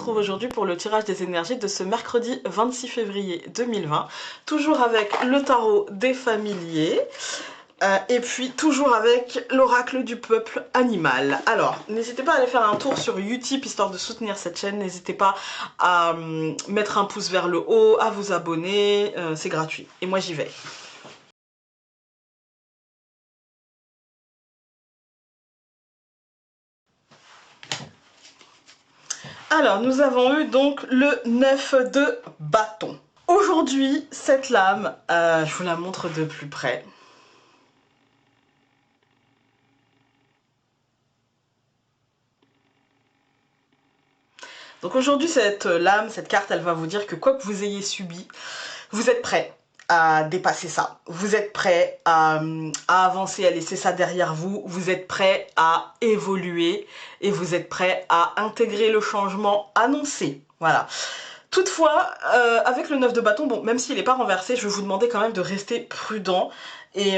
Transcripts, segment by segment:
retrouve aujourd'hui pour le tirage des énergies de ce mercredi 26 février 2020. Toujours avec le tarot des familiers. Et puis toujours avec l'oracle du peuple animal. Alors, n'hésitez pas à aller faire un tour sur Utip histoire de soutenir cette chaîne. N'hésitez pas à mettre un pouce vers le haut, à vous abonner, c'est gratuit. Et moi j'y vais. Alors, nous avons eu donc le 9 de bâton. Aujourd'hui, cette lame, je vous la montre de plus près. Donc aujourd'hui, cette lame, cette carte, elle va vous dire que quoi que vous ayez subi, vous êtes prêt à dépasser ça. Vous êtes prêt à avancer, à laisser ça derrière vous. Vous êtes prêt à évoluer et vous êtes prêt à intégrer le changement annoncé. Voilà. Toutefois, avec le 9 de bâton, bon, même s'il n'est pas renversé, je vais vous demander quand même de rester prudent et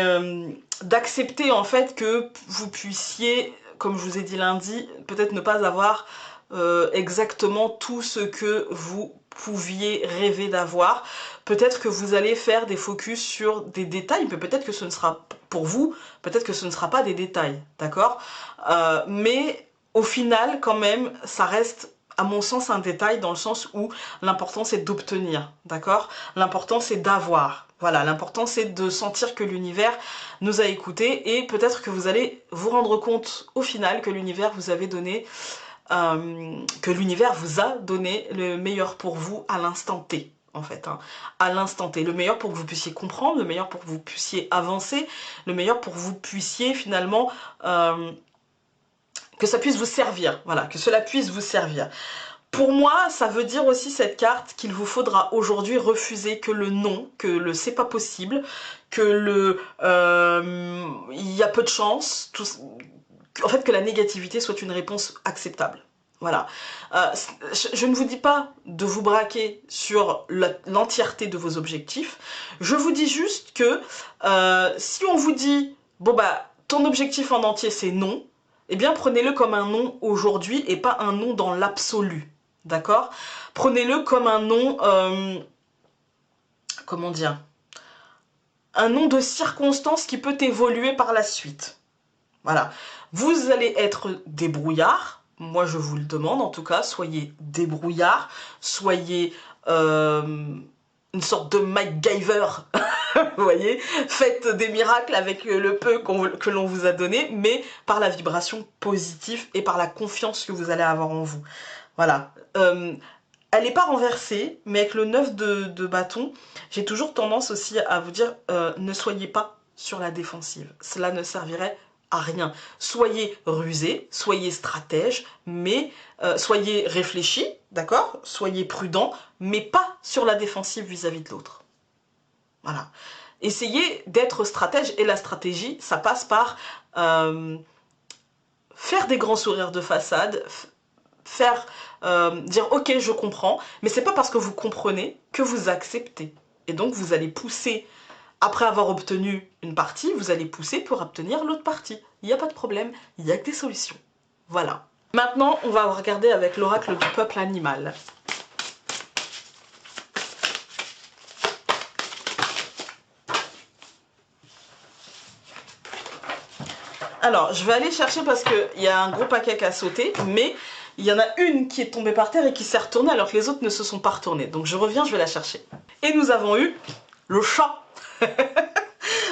d'accepter en fait que vous puissiez, comme je vous ai dit lundi, peut-être ne pas avoir exactement tout ce que vous pouviez rêver d'avoir. Peut-être que vous allez faire des focus sur des détails, mais peut-être que ce ne sera pour vous, peut-être que ce ne sera pas des détails, d'accord, mais au final, quand même, ça reste à mon sens un détail dans le sens où l'important c'est d'obtenir, d'accord? L'important c'est d'avoir. Voilà, l'important c'est de sentir que l'univers nous a écoutés et peut-être que vous allez vous rendre compte au final que l'univers vous avait donné que l'univers vous a donné le meilleur pour vous à l'instant T, en fait, hein, à l'instant T, le meilleur pour que vous puissiez comprendre, le meilleur pour que vous puissiez avancer, le meilleur pour que vous puissiez finalement que ça puisse vous servir, voilà, que cela puisse vous servir. Pour moi, ça veut dire aussi cette carte qu'il vous faudra aujourd'hui refuser que le non, que le c'est pas possible, que le il y a peu de chance, tout, en fait que la négativité soit une réponse acceptable. Voilà. Je ne vous dis pas de vous braquer sur l'entièreté de vos objectifs. Je vous dis juste que si on vous dit bon bah ton objectif en entier c'est non, eh bien prenez-le comme un non aujourd'hui et pas un non dans l'absolu. D'accord? Prenez-le comme un non, comment dire, un nom de circonstance qui peut évoluer par la suite. Voilà. Vous allez être débrouillard. Moi, je vous le demande, en tout cas, soyez débrouillard. Soyez une sorte de MacGyver. Vous voyez, faites des miracles avec le peu que l'on vous a donné, mais par la vibration positive et par la confiance que vous allez avoir en vous. Voilà. Elle n'est pas renversée, mais avec le 9 de bâton, j'ai toujours tendance aussi à vous dire ne soyez pas sur la défensive. Cela ne servirait à rien. Soyez rusé, soyez stratège, mais soyez réfléchi, d'accord? Soyez prudent, mais pas sur la défensive vis-à-vis de l'autre. Voilà. Essayez d'être stratège, et la stratégie, ça passe par faire des grands sourires de façade, faire dire ok je comprends, mais c'est pas parce que vous comprenez que vous acceptez. Et donc vous allez pousser, après avoir obtenu une partie, vous allez pousser pour obtenir l'autre partie. Il n'y a pas de problème, il n'y a que des solutions. Voilà. Maintenant, on va regarder avec l'oracle du peuple animal. Alors, je vais aller chercher parce qu'il y a un gros paquet à sauter, mais il y en a une qui est tombée par terre et qui s'est retournée alors que les autres ne se sont pas retournés. Donc je reviens, je vais la chercher. Et nous avons eu le chat.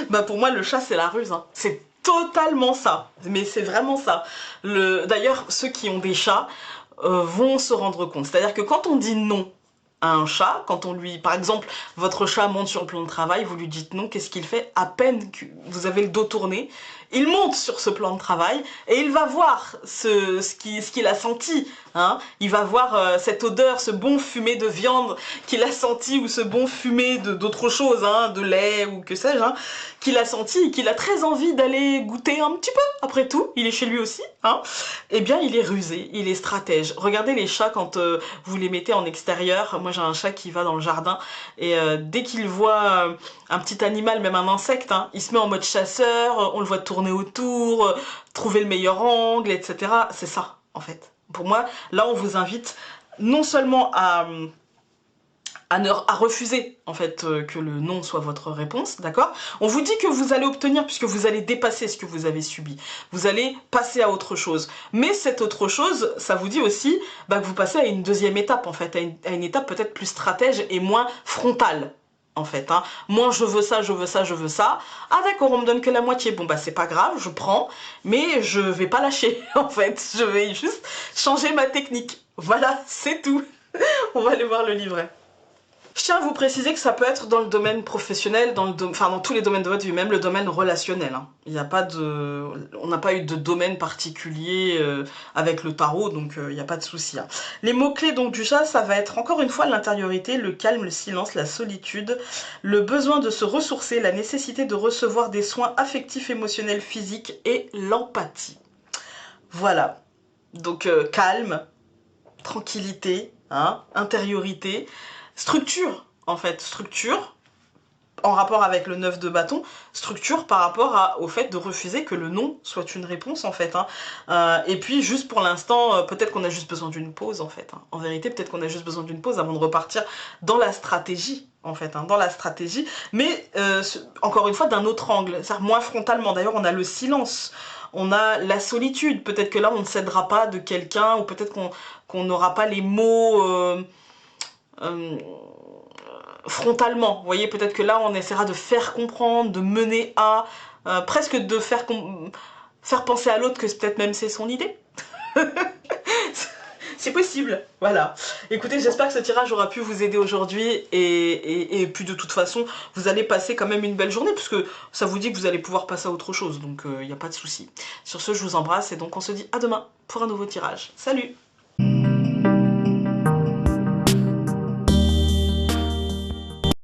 Bah pour moi, le chat, c'est la ruse. Hein. C'est totalement ça. Mais c'est vraiment ça. D'ailleurs, ceux qui ont des chats vont se rendre compte. C'est-à-dire que quand on dit non à un chat, quand on lui, par exemple, votre chat monte sur le plan de travail, vous lui dites non, qu'est-ce qu'il fait? À peine que vous avez le dos tourné, il monte sur ce plan de travail et il va voir ce qu'il a senti. Hein. Il va voir cette odeur, ce bon fumé de viande qu'il a senti ou ce bon fumé d'autre chose, hein, de lait ou que sais-je, hein, qu'il a senti et qu'il a très envie d'aller goûter un petit peu. Après tout, il est chez lui aussi. Hein. Eh bien, il est rusé, il est stratège. Regardez les chats quand vous les mettez en extérieur. Moi, j'ai un chat qui va dans le jardin et dès qu'il voit un petit animal, même un insecte, hein, il se met en mode chasseur, on le voit tourner autour, trouver le meilleur angle, etc. C'est ça, en fait. Pour moi, là, on vous invite non seulement à refuser en fait que le non soit votre réponse, d'accord? On vous dit que vous allez obtenir, puisque vous allez dépasser ce que vous avez subi, vous allez passer à autre chose, mais cette autre chose, ça vous dit aussi que vous passez à une deuxième étape en fait, à une étape peut-être plus stratège et moins frontale en fait, hein. Moins je veux ça, je veux ça, je veux ça, ah d'accord on me donne que la moitié, bon bah c'est pas grave, je prends, mais je vais pas lâcher en fait, je vais juste changer ma technique, voilà, c'est tout. On va aller voir le livret. Je tiens à vous préciser que ça peut être dans le domaine professionnel, dans tous les domaines de votre vie, même le domaine relationnel, hein. Il n'y a pas de... On n'a pas eu de domaine particulier avec le tarot, donc il n'y a pas de souci, hein. Les mots-clés donc du chat, ça va être encore une fois l'intériorité, le calme, le silence, la solitude, le besoin de se ressourcer, la nécessité de recevoir des soins affectifs, émotionnels, physiques et l'empathie. Voilà. Donc calme, tranquillité, hein, intériorité, structure en fait, structure en rapport avec le 9 de bâton, structure par rapport au fait de refuser que le non soit une réponse en fait, hein. Et puis juste pour l'instant, peut-être qu'on a juste besoin d'une pause en fait, hein. En vérité peut-être qu'on a juste besoin d'une pause avant de repartir dans la stratégie en fait, hein, dans la stratégie, mais encore une fois d'un autre angle, c'est-à-dire moins frontalement. D'ailleurs on a le silence, on a la solitude, peut-être que là on ne cédera pas de quelqu'un, ou peut-être qu'on n'aura pas les mots frontalement, vous voyez, peut-être que là on essaiera de faire comprendre, de mener à, presque de faire penser à l'autre que peut-être même c'est son idée. C'est possible, voilà. Écoutez, j'espère que ce tirage aura pu vous aider aujourd'hui, et puis de toute façon, vous allez passer quand même une belle journée, puisque ça vous dit que vous allez pouvoir passer à autre chose, donc il n'y a pas de souci. Sur ce, je vous embrasse, et donc on se dit à demain pour un nouveau tirage. Salut!